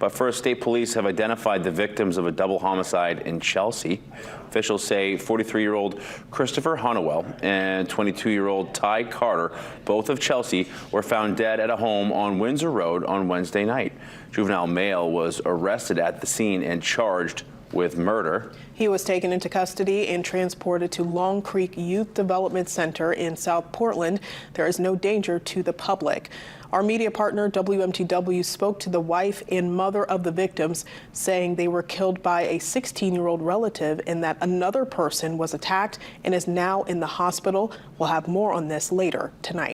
But first, state police have identified the victims of a double homicide in Chelsea. Officials say 43-year-old Christopher Honeywell and 22-year-old Ty Carter, both of Chelsea, were found dead at a home on Windsor Road on Wednesday night. Juvenile male was arrested at the scene and charged with murder. He was taken into custody and transported to Long Creek Youth Development Center in South Portland. There is no danger to the public. Our media partner, WMTW, spoke to the wife and mother of the victims, saying they were killed by a 16-year-old relative and that another person was attacked and is now in the hospital. We'll have more on this later tonight.